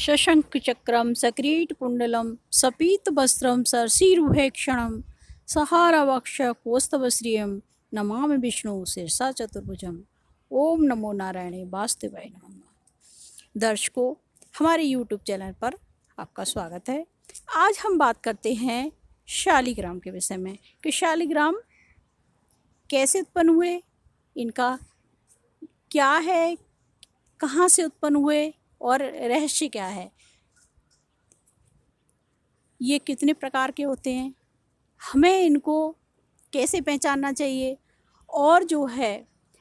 शशंखचक्रं सकिरीटकुण्डलं सपीतवस्त्रं शशिरुहेक्षणं सहारवक्षः नमामि विष्णु शीर्षा चतुर्भुजम्। ओम नमो नारायणे वासुदेवाय नमः। दर्शकों, हमारे यूट्यूब चैनल पर आपका स्वागत है। आज हम बात करते हैं शालिग्राम के विषय में कि शालिग्राम कैसे उत्पन्न हुए, इनका क्या है, कहाँ से उत्पन्न हुए और रहस्य क्या है, ये कितने प्रकार के होते हैं, हमें इनको कैसे पहचानना चाहिए और जो है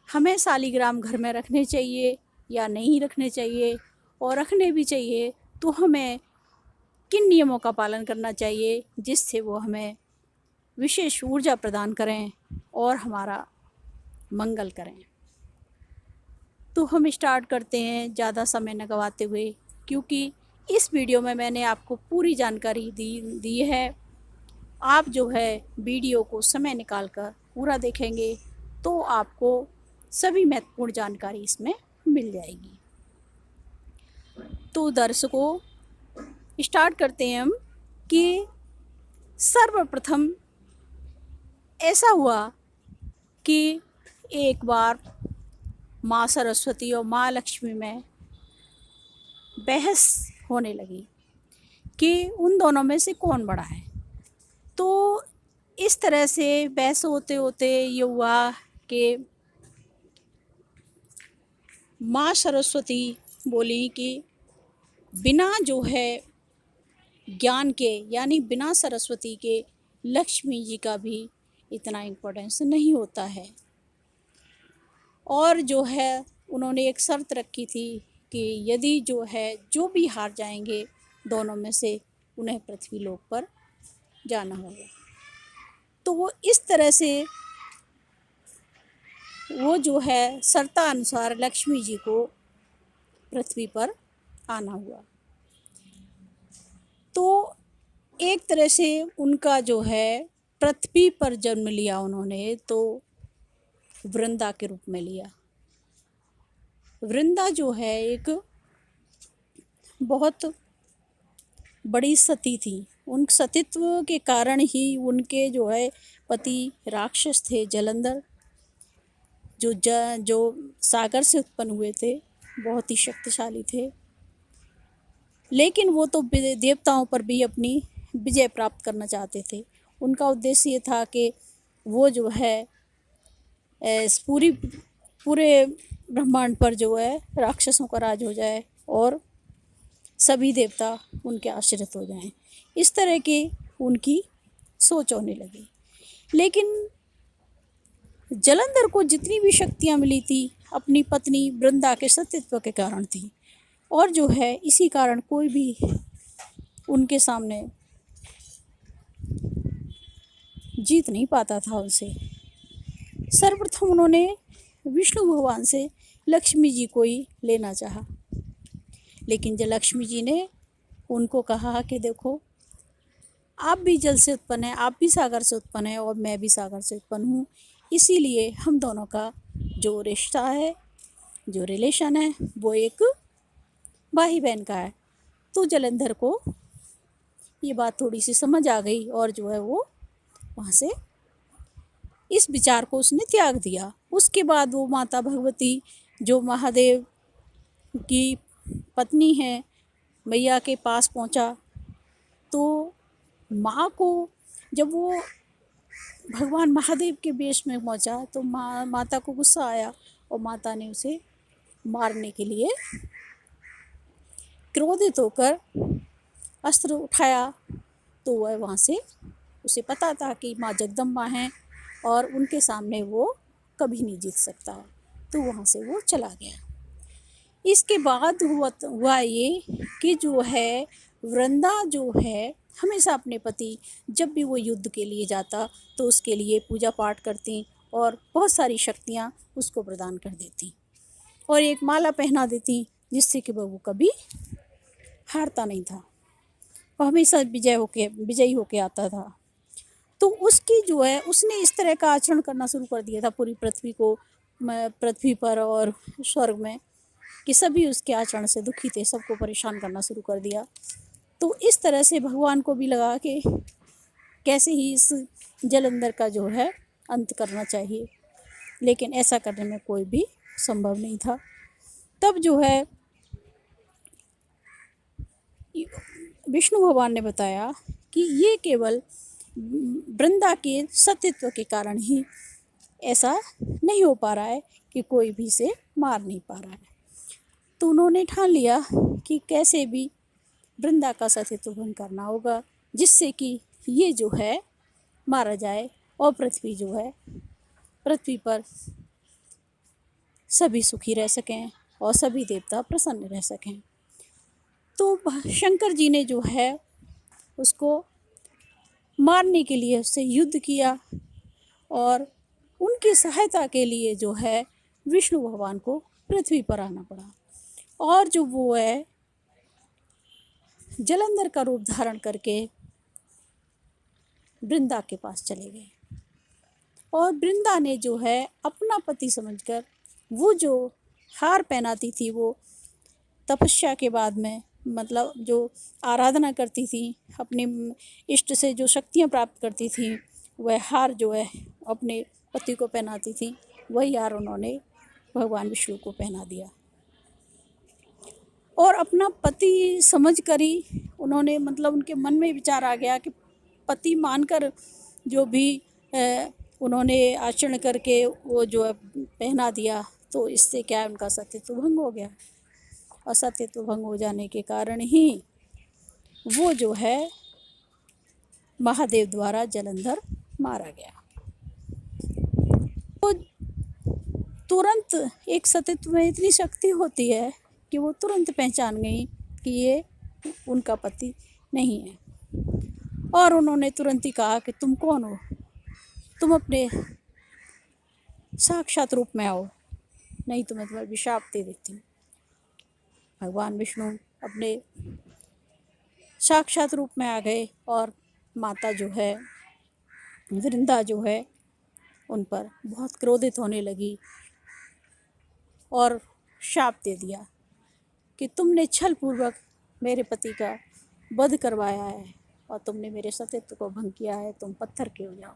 हमें शालिग्राम घर में रखने चाहिए या नहीं रखने चाहिए, और रखने भी चाहिए तो हमें किन नियमों का पालन करना चाहिए जिससे वो हमें विशेष ऊर्जा प्रदान करें और हमारा मंगल करें। तो हम स्टार्ट करते हैं ज़्यादा समय न गवाते हुए, क्योंकि इस वीडियो में मैंने आपको पूरी जानकारी दी है। आप जो है वीडियो को समय निकाल कर पूरा देखेंगे तो आपको सभी महत्वपूर्ण जानकारी इसमें मिल जाएगी। तो दर्शकों, स्टार्ट करते हैं हम कि सर्वप्रथम ऐसा हुआ कि एक बार माँ सरस्वती और माँ लक्ष्मी में बहस होने लगी कि उन दोनों में से कौन बड़ा है। तो इस तरह से बहस होते होते ये हुआ कि माँ सरस्वती बोली कि बिना जो है ज्ञान के, यानी बिना सरस्वती के लक्ष्मी जी का भी इतना इम्पोर्टेंस नहीं होता है। और जो है उन्होंने एक शर्त रखी थी कि यदि जो भी हार जाएंगे दोनों में से, उन्हें पृथ्वी लोक पर जाना होगा। तो वो इस तरह से वो जो है शर्तानुसार लक्ष्मी जी को पृथ्वी पर आना हुआ। तो एक तरह से उनका जो है पृथ्वी पर जन्म लिया उन्होंने, तो वृंदा के रूप में लिया। वृंदा जो है एक बहुत बड़ी सती थी। उन सतीत्व के कारण ही उनके जो है पति राक्षस थे जलंधर, जो सागर से उत्पन्न हुए थे, बहुत ही शक्तिशाली थे। लेकिन वो तो देवताओं पर भी अपनी विजय प्राप्त करना चाहते थे। उनका उद्देश्य ये था कि वो जो है पूरे ब्रह्मांड पर जो है राक्षसों का राज हो जाए और सभी देवता उनके आश्रित हो जाएं। इस तरह की उनकी सोच होने लगी। लेकिन जलंधर को जितनी भी शक्तियां मिली थी अपनी पत्नी वृंदा के सतीत्व के कारण थी, और जो है इसी कारण कोई भी उनके सामने जीत नहीं पाता था उनसे। सर्वप्रथम उन्होंने विष्णु भगवान से लक्ष्मी जी को ही लेना चाहा, लेकिन जब लक्ष्मी जी ने उनको कहा कि देखो, आप भी जल से उत्पन्न है, आप भी सागर से उत्पन्न है और मैं भी सागर से उत्पन्न हूँ, इसीलिए हम दोनों का जो रिश्ता है, जो रिलेशन है, वो एक भाई बहन का है। तो जलंधर को ये बात थोड़ी सी समझ आ गई और जो है वो वहाँ से इस विचार को उसने त्याग दिया। उसके बाद वो माता भगवती, जो महादेव की पत्नी है, मैया के पास पहुँचा। तो माँ को जब वो भगवान महादेव के वेश में पहुँचा तो माता को गुस्सा आया और माता ने उसे मारने के लिए क्रोधित होकर अस्त्र उठाया। तो वह वहाँ से, उसे पता था कि माँ जगदम्बा हैं और उनके सामने वो कभी नहीं जीत सकता, तो वहाँ से वो चला गया। इसके बाद हुआ ये कि जो है वृंदा जो है हमेशा अपने पति, जब भी वो युद्ध के लिए जाता तो उसके लिए पूजा पाठ करती और बहुत सारी शक्तियाँ उसको प्रदान कर देती और एक माला पहना देती, जिससे कि वो कभी हारता नहीं था और हमेशा विजयी होके आता था। तो उसकी जो है उसने इस तरह का आचरण करना शुरू कर दिया था पूरी पृथ्वी पर और स्वर्ग में, कि सभी उसके आचरण से दुखी थे, सबको परेशान करना शुरू कर दिया। तो इस तरह से भगवान को भी लगा कि कैसे ही इस जलंधर का जो है अंत करना चाहिए, लेकिन ऐसा करने में कोई भी संभव नहीं था। तब जो है विष्णु भगवान ने बताया कि ये केवल वृंदा के सतीत्व के कारण ही ऐसा नहीं हो पा रहा है कि कोई भी इसे मार नहीं पा रहा है। तो उन्होंने ठान लिया कि कैसे भी वृंदा का सतीत्व भंग करना होगा, जिससे कि ये जो है मारा जाए और पृथ्वी जो है, पृथ्वी पर सभी सुखी रह सकें और सभी देवता प्रसन्न रह सकें। तो शंकर जी ने जो है उसको मारने के लिए उससे युद्ध किया और उनकी सहायता के लिए जो है विष्णु भगवान को पृथ्वी पर आना पड़ा। और जो वो है जलंधर का रूप धारण करके वृंदा के पास चले गए। और वृंदा ने जो है अपना पति समझकर वो जो हार पहनाती थी, वो तपस्या के बाद में, मतलब जो आराधना करती थी, अपने इष्ट से जो शक्तियाँ प्राप्त करती थी, वह हार जो है अपने पति को पहनाती थी, वही हार उन्होंने भगवान विष्णु को पहना दिया। और अपना पति समझ कर ही उन्होंने, मतलब उनके मन में विचार आ गया कि पति मानकर जो भी उन्होंने आचरण करके वो जो है पहना दिया, तो इससे क्या है उनका सतीत्व भंग हो गया। और सतीत्व भंग हो जाने के कारण ही वो जो है महादेव द्वारा जलंधर मारा गया। तो तुरंत एक सतीत्व में इतनी शक्ति होती है कि वो तुरंत पहचान गई कि ये उनका पति नहीं है। और उन्होंने तुरंत ही कहा कि तुम कौन हो, तुम अपने साक्षात रूप में आओ, नहीं तो मैं तुम्हें अभिशाप दे देती हूँ। भगवान विष्णु अपने साक्षात रूप में आ गए और माता जो है वृंदा जो है उन पर बहुत क्रोधित होने लगी और शाप दे दिया कि तुमने छल पूर्वक मेरे पति का वध करवाया है और तुमने मेरे सतीत्व को भंग किया है, तुम पत्थर के हो जाओ।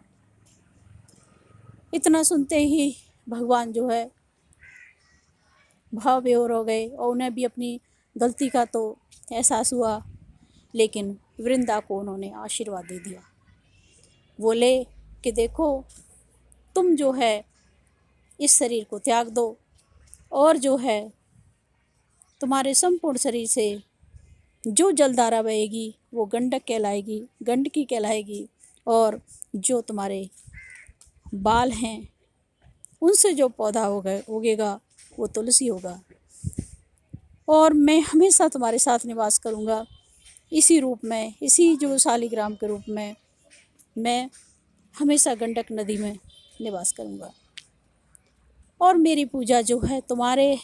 इतना सुनते ही भगवान जो है भाव विभोर हो गए और उन्हें भी अपनी गलती का तो एहसास हुआ, लेकिन वृंदा को उन्होंने आशीर्वाद दे दिया। बोले कि देखो, तुम जो है इस शरीर को त्याग दो और जो है तुम्हारे संपूर्ण शरीर से जो जलधारा बहेगी वो गंडक कहलाएगी, गंडकी कहलाएगी, और जो तुम्हारे बाल हैं उनसे जो पौधा उगेगा वो तुलसी होगा। और मैं हमेशा तुम्हारे साथ निवास करूँगा, इसी रूप में, इसी जो शालिग्राम के रूप में मैं हमेशा गंडक नदी में निवास करूँगा। और मेरी पूजा जो है तुम्हारे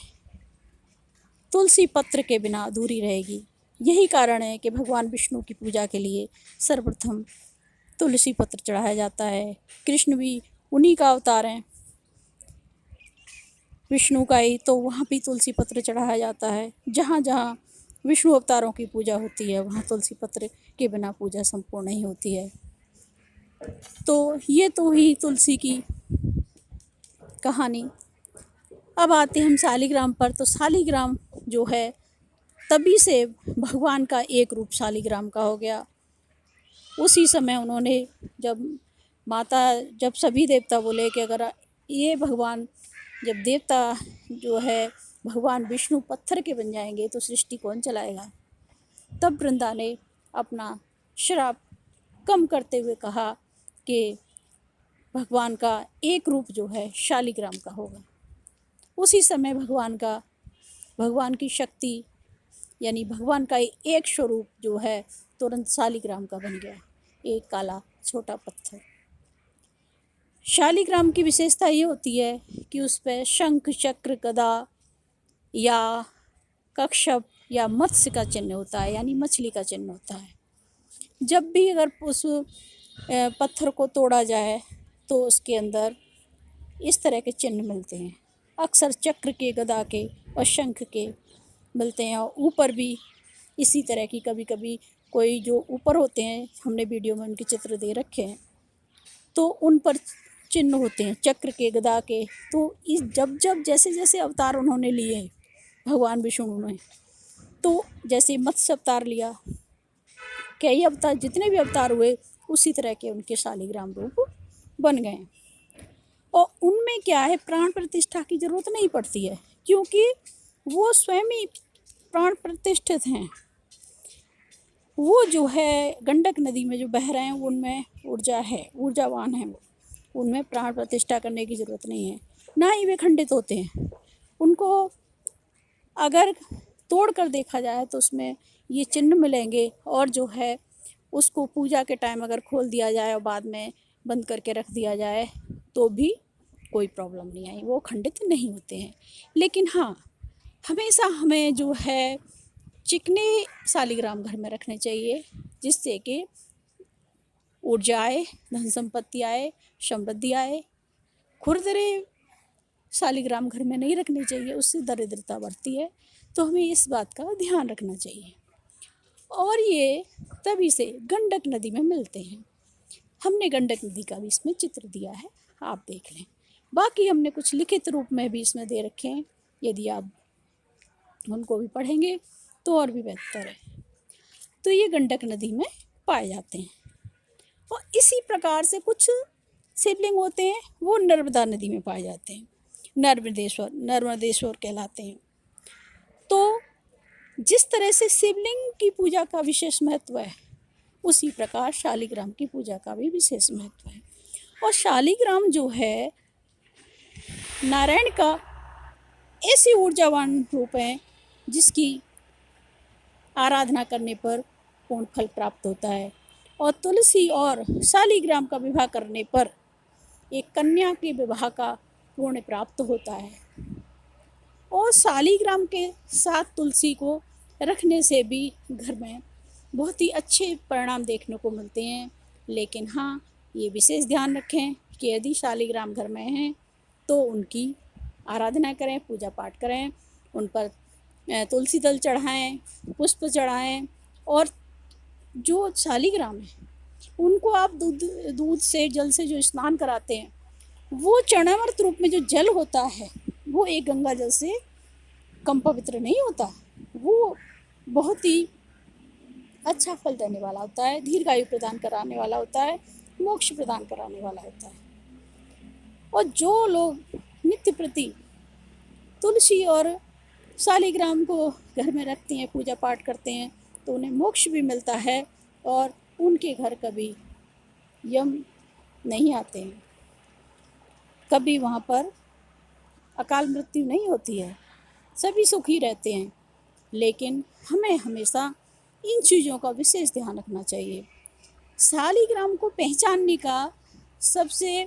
तुलसी पत्र के बिना अधूरी रहेगी। यही कारण है कि भगवान विष्णु की पूजा के लिए सर्वप्रथम तुलसी पत्र चढ़ाया जाता है। कृष्ण भी उन्हीं का अवतार हैं, विष्णु का ही, तो वहाँ भी तुलसी पत्र चढ़ाया जाता है। जहाँ जहाँ विष्णु अवतारों की पूजा होती है वहाँ तुलसी पत्र के बिना पूजा संपूर्ण नहीं होती है। तो ये तो हुई तुलसी की कहानी। अब आते हम शालिग्राम पर। तो शालिग्राम जो है तभी से भगवान का एक रूप शालिग्राम का हो गया। उसी समय उन्होंने जब सभी देवता बोले कि अगर ये भगवान, जब देवता जो है भगवान विष्णु पत्थर के बन जाएंगे तो सृष्टि कौन चलाएगा, तब वृंदा ने अपना श्राप कम करते हुए कहा कि भगवान का एक रूप जो है शालिग्राम का होगा। उसी समय भगवान की शक्ति यानी भगवान का एक स्वरूप जो है तुरंत शालिग्राम का बन गया, एक काला छोटा पत्थर। शालिग्राम की विशेषता ये होती है कि उस पर शंख, चक्र, गदा या कक्षप या मत्स्य का चिन्ह होता है, यानी मछली का चिन्ह होता है। जब भी अगर उस पत्थर को तोड़ा जाए तो उसके अंदर इस तरह के चिन्ह मिलते हैं। अक्सर चक्र के, गदा के और शंख के मिलते हैं। और ऊपर भी इसी तरह की, कभी कभी कोई जो ऊपर होते हैं, हमने वीडियो में उनके चित्र दे रखे हैं, तो उन पर चिन्ह होते हैं चक्र के, गदा के। तो इस जब जब जैसे जैसे अवतार उन्होंने लिए हैं भगवान विष्णु ने, तो जैसे मत्स्य अवतार लिया, कई अवतार, जितने भी अवतार हुए उसी तरह के उनके शालिग्राम रूप बन गए। और उनमें क्या है, प्राण प्रतिष्ठा की जरूरत नहीं पड़ती है, क्योंकि वो स्वयं ही प्राण प्रतिष्ठित हैं। वो जो है गंडक नदी में जो बह रहे हैं उनमें ऊर्जा है, ऊर्जावान है वो, उनमें प्राण प्रतिष्ठा करने की ज़रूरत नहीं है, ना ही वे खंडित होते हैं। उनको अगर तोड़ कर देखा जाए तो उसमें ये चिन्ह मिलेंगे, और जो है उसको पूजा के टाइम अगर खोल दिया जाए और बाद में बंद करके रख दिया जाए तो भी कोई प्रॉब्लम नहीं आई, वो खंडित नहीं होते हैं। लेकिन हाँ, हमेशा हमें जो है चिकने शालिग्राम घर में रखने चाहिए, जिससे कि ऊर्जा आए, धन संपत्ति आए, समृद्धि आए। खुरदरे शालिग्राम घर में नहीं रखने चाहिए, उससे दरिद्रता बढ़ती है। तो हमें इस बात का ध्यान रखना चाहिए। और ये तभी से गंडक नदी में मिलते हैं। हमने गंडक नदी का भी इसमें चित्र दिया है, आप देख लें। बाकी हमने कुछ लिखित रूप में भी इसमें दे रखे हैं, यदि आप उनको भी पढ़ेंगे तो और भी बेहतर है। तो ये गंडक नदी में पाए जाते हैं। और इसी प्रकार से कुछ शिवलिंग होते हैं, वो नर्मदा नदी में पाए जाते हैं, नर्मदेश्वर कहलाते हैं। तो जिस तरह से शिवलिंग की पूजा का विशेष महत्व है, उसी प्रकार शालिग्राम की पूजा का भी विशेष महत्व है। और शालिग्राम जो है नारायण का ऐसी ऊर्जावान रूप है जिसकी आराधना करने पर पूर्ण फल प्राप्त होता है। और तुलसी और शालिग्राम का विवाह करने पर एक कन्या के विवाह का पुण्य प्राप्त होता है। और शालिग्राम के साथ तुलसी को रखने से भी घर में बहुत ही अच्छे परिणाम देखने को मिलते हैं। लेकिन हाँ, ये विशेष ध्यान रखें कि यदि शालिग्राम घर में हैं तो उनकी आराधना करें, पूजा पाठ करें, उन पर तुलसी दल चढ़ाएं, पुष्प चढ़ाएं। और जो शालिग्राम है उनको आप दूध से, जल से जो स्नान कराते हैं, वो चरणामृत रूप में जो जल होता है वो एक गंगा जल से कम पवित्र नहीं होता। वो बहुत ही अच्छा फल देने वाला होता है, दीर्घायु प्रदान कराने वाला होता है, मोक्ष प्रदान कराने वाला होता है। और जो लोग नित्य प्रति तुलसी और शालिग्राम को घर में रखते हैं, पूजा पाठ करते हैं, तो उन्हें मोक्ष भी मिलता है और उनके घर कभी यम नहीं आते हैं, कभी वहाँ पर अकाल मृत्यु नहीं होती है, सभी सुखी रहते हैं। लेकिन हमें हमेशा इन चीज़ों का विशेष ध्यान रखना चाहिए। शालिग्राम को पहचानने का सबसे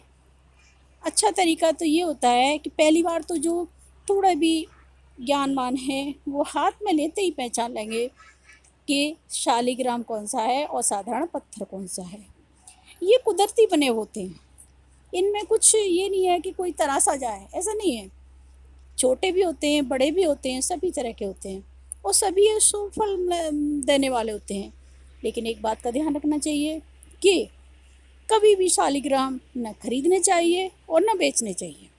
अच्छा तरीका तो ये होता है कि पहली बार तो जो थोड़ा भी ज्ञानवान है वो हाथ में लेते ही पहचान लेंगे कि शालिग्राम कौन सा है और साधारण पत्थर कौन सा है। ये कुदरती बने होते हैं, इनमें कुछ ये नहीं है कि कोई तरासा जाए, ऐसा नहीं है। छोटे भी होते हैं, बड़े भी होते हैं, सभी तरह के होते हैं और सभी सुफल देने वाले होते हैं। लेकिन एक बात का ध्यान रखना चाहिए कि कभी भी शालिग्राम न खरीदने चाहिए और न बेचने चाहिए।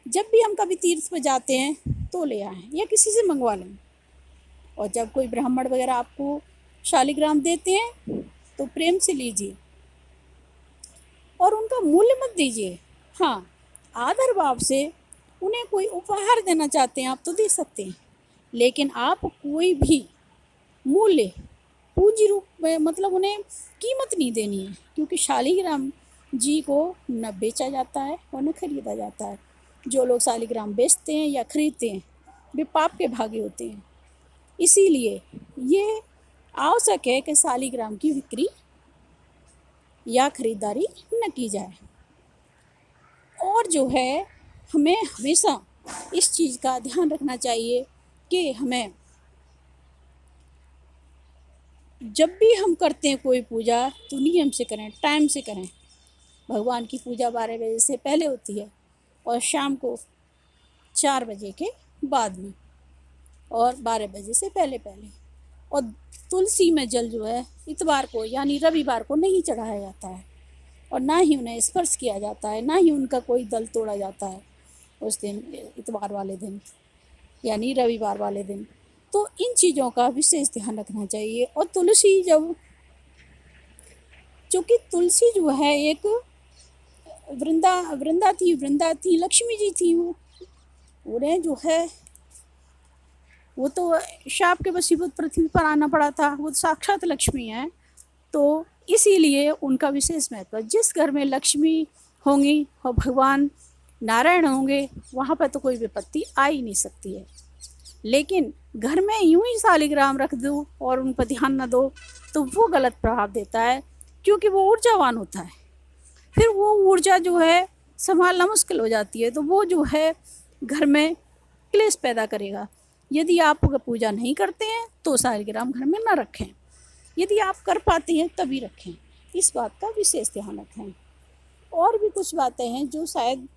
जब भी हम कभी तीर्थ पर जाते हैं तो ले आएँ या किसी से मंगवा लें। और जब कोई ब्राह्मण वगैरह आपको शालिग्राम देते हैं तो प्रेम से लीजिए और उनका मूल्य मत दीजिए। हाँ, आदर भाव से उन्हें कोई उपहार देना चाहते हैं आप तो दे सकते हैं, लेकिन आप कोई भी मूल्य पूंजी रूप में, मतलब उन्हें कीमत नहीं देनी है, क्योंकि शालिग्राम जी को न बेचा जाता है और न खरीदा जाता है। जो लोग शालिग्राम बेचते हैं या खरीदते हैं वे पाप के भागी होते हैं। इसीलिए ये आवश्यक है कि शालिग्राम की बिक्री या खरीदारी न की जाए। और जो है हमें हमेशा इस चीज़ का ध्यान रखना चाहिए कि हमें जब भी हम करते हैं कोई पूजा तो नियम से करें, टाइम से करें। भगवान की पूजा 12 बजे से पहले होती है और शाम को 4 बजे के बाद में और 12 बजे से पहले पहले। और तुलसी में जल जो है इतवार को यानी रविवार को नहीं चढ़ाया जाता है और ना ही उन्हें स्पर्श किया जाता है, ना ही उनका कोई दल तोड़ा जाता है उस दिन, इतवार वाले दिन यानी रविवार वाले दिन। तो इन चीज़ों का विशेष ध्यान रखना चाहिए। और तुलसी जब, चूँकि तुलसी जो है एक वृंदा थी, लक्ष्मी जी थी। वो उन्हें जो है वो तो शाप के वशीभूत पृथ्वी पर आना पड़ा था, वो साक्षात लक्ष्मी है। तो इसीलिए उनका विशेष महत्व। जिस घर में लक्ष्मी होंगी और भगवान नारायण होंगे वहाँ पर तो कोई विपत्ति आ ही नहीं सकती है। लेकिन घर में यूं ही शालिग्राम रख दो और उन पर ध्यान न दो तो वो गलत प्रभाव देता है, क्योंकि वो ऊर्जावान होता है। फिर वो ऊर्जा जो है संभालना मुश्किल हो जाती है, तो वो जो है घर में क्लेश पैदा करेगा। यदि आप पूजा नहीं करते हैं तो शालिग्राम घर में न रखें, यदि आप कर पाते हैं तभी रखें। इस बात का विशेष ध्यान रखें। और भी कुछ बातें हैं जो शायद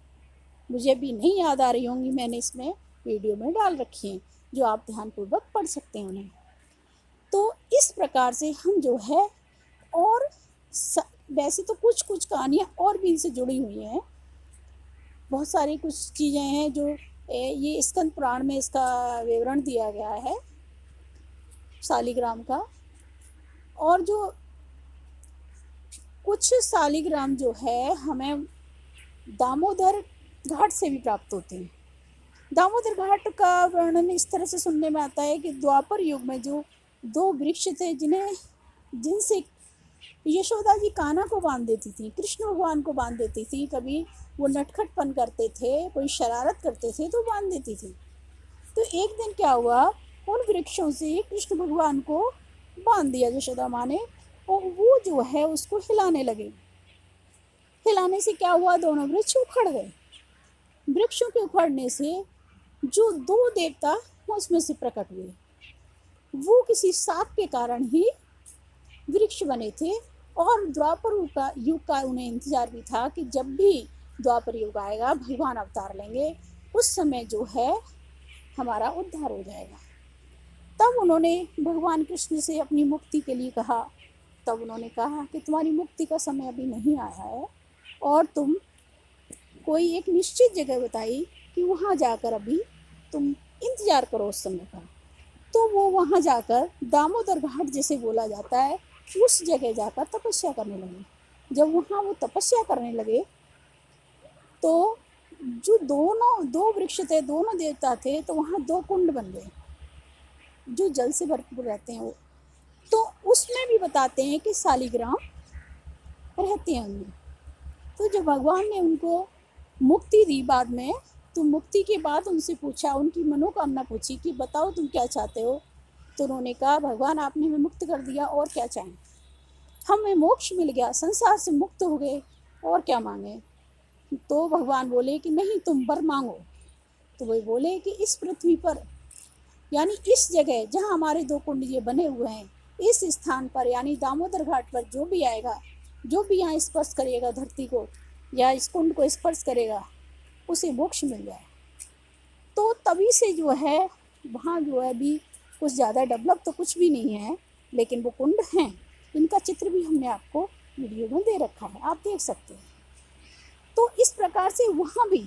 मुझे भी नहीं याद आ रही होंगी, मैंने इसमें वीडियो में डाल रखी हैं, जो आप ध्यानपूर्वक पढ़ सकते हैं उन्हें। तो इस प्रकार से हम जो है, और वैसे तो कुछ कुछ कहानियाँ और भी इनसे जुड़ी हुई हैं, बहुत सारी कुछ चीज़ें हैं जो ये स्कंद पुराण में इसका विवरण दिया गया है शालिग्राम का। और जो कुछ शालिग्राम जो है हमें दामोदर घाट से भी प्राप्त होते हैं। दामोदर घाट का वर्णन इस तरह से सुनने में आता है कि द्वापर युग में जो 2 वृक्ष थे जिनसे यशोदा जी कान्हा को बांध देती थी, कृष्ण भगवान को बांध देती थी। कभी वो नटखटपन करते थे, कोई शरारत करते थे तो बांध देती थी। तो एक दिन क्या हुआ, उन वृक्षों से कृष्ण भगवान को बांध दिया यशोदा माँ ने, और वो जो है उसको हिलाने लगे। हिलाने से क्या हुआ, दोनों वृक्ष उखड़ गए। वृक्षों के उखड़ने से जो 2 देवता उसमें से प्रकट हुए, वो किसी साप के कारण ही वृक्ष बने थे। और द्वापर युग का उन्हें इंतजार भी था कि जब भी द्वापर युग आएगा, भगवान अवतार लेंगे, उस समय जो है हमारा उद्धार हो जाएगा। तब उन्होंने भगवान कृष्ण से अपनी मुक्ति के लिए कहा। तब उन्होंने कहा कि तुम्हारी मुक्ति का समय अभी नहीं आया है, और तुम कोई एक निश्चित जगह बताई कि वहाँ जाकर अभी तुम इंतजार करो उस समय का। तो वो वहाँ जाकर दामोदर घाट जिसे बोला जाता है, उस जगह जाकर तपस्या करने लगे। जब वहाँ वो तपस्या करने लगे तो जो 2 वृक्ष थे, दोनों देवता थे, तो वहाँ 2 कुंड बन गए जो जल से भरपूर रहते हैं। वो तो उसमें भी बताते हैं कि शालिग्राम रहते हैं उनमें। तो जब भगवान ने उनको मुक्ति दी बाद में, तो मुक्ति के बाद उनसे पूछा, उनकी मनोकामना पूछी कि बताओ तुम क्या चाहते हो। तो उन्होंने कहा, भगवान आपने हमें मुक्त कर दिया, और क्या चाहें, हमें मोक्ष मिल गया, संसार से मुक्त हो गए, और क्या मांगे। तो भगवान बोले कि नहीं, तुम वर मांगो। तो वही बोले कि इस पृथ्वी पर, यानी इस जगह जहाँ हमारे 2 कुंड ये बने हुए हैं, इस स्थान पर यानी दामोदर घाट पर जो भी आएगा, जो भी यहाँ स्पर्श करेगा धरती को या इस कुंड को स्पर्श करेगा, उसे मोक्ष मिल जाए। तो तभी से जो है वहाँ जो है अभी कुछ ज़्यादा डेवलप तो कुछ भी नहीं है, लेकिन वो कुंड हैं। इनका चित्र भी हमने आपको वीडियो में दे रखा है, आप देख सकते हैं। तो इस प्रकार से वहाँ भी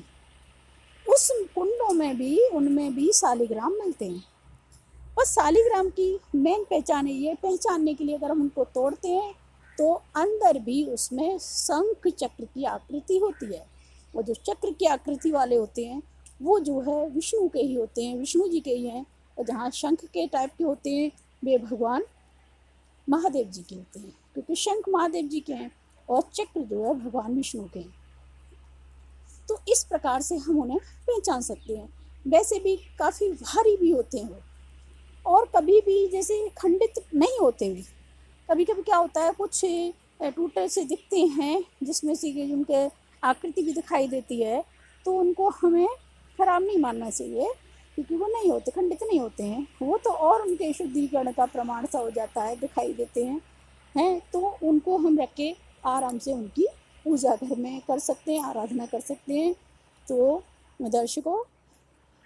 उस कुंडों में भी, उनमें भी शालिग्राम मिलते हैं। और शालिग्राम की मेन पहचान है, ये पहचानने के लिए अगर हम उनको तोड़ते हैं तो अंदर भी उसमें शंख चक्र की आकृति होती है। वो जो चक्र की आकृति वाले होते हैं वो जो है विष्णु के ही होते हैं, विष्णु जी के ही हैं। और जहाँ शंख के टाइप के होते हैं वे भगवान महादेव जी के होते हैं, क्योंकि शंख महादेव जी के हैं और चक्र जो है भगवान विष्णु के हैं। तो इस प्रकार से हम उन्हें पहचान सकते हैं। वैसे भी काफ़ी भारी भी होते हैं वो, और कभी भी जैसे खंडित नहीं होते भी। कभी कभी क्या होता है, कुछ टूटे से दिखते हैं जिसमें से उनके आकृति भी दिखाई देती है, तो उनको हमें खराब नहीं मानना चाहिए, क्योंकि वो नहीं होते, खंडित नहीं होते हैं वो तो, और उनके शुद्धिकरण का प्रमाण सा हो जाता है, दिखाई देते हैं तो उनको हम रख के आराम से उनकी पूजा घर में कर सकते हैं, आराधना कर सकते हैं। तो दर्शकों,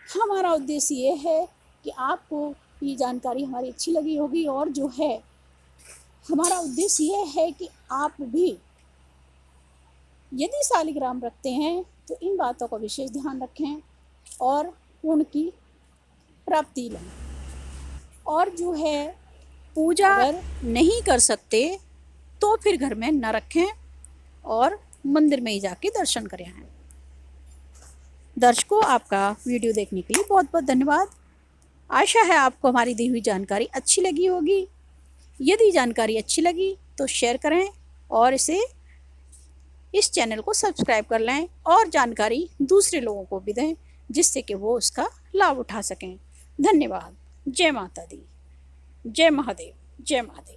हमारा उद्देश्य ये है कि आपको ये जानकारी हमारी अच्छी लगी होगी, और जो है हमारा उद्देश्य ये है कि आप भी यदि शालिग्राम रखते हैं तो इन बातों का विशेष ध्यान रखें और उनकी प्राप्ति लें। और जो है पूजा अगर नहीं कर सकते तो फिर घर में न रखें और मंदिर में ही जाके दर्शन करें। दर्शकों, आपका वीडियो देखने के लिए बहुत बहुत धन्यवाद। आशा है आपको हमारी दी हुई जानकारी अच्छी लगी होगी। यदि जानकारी अच्छी लगी तो शेयर करें और इस चैनल को सब्सक्राइब कर लें और जानकारी दूसरे लोगों को भी दें, जिससे कि वो उसका लाभ उठा सकें। धन्यवाद। जय माता दी, जय महादेव, जय महादेव।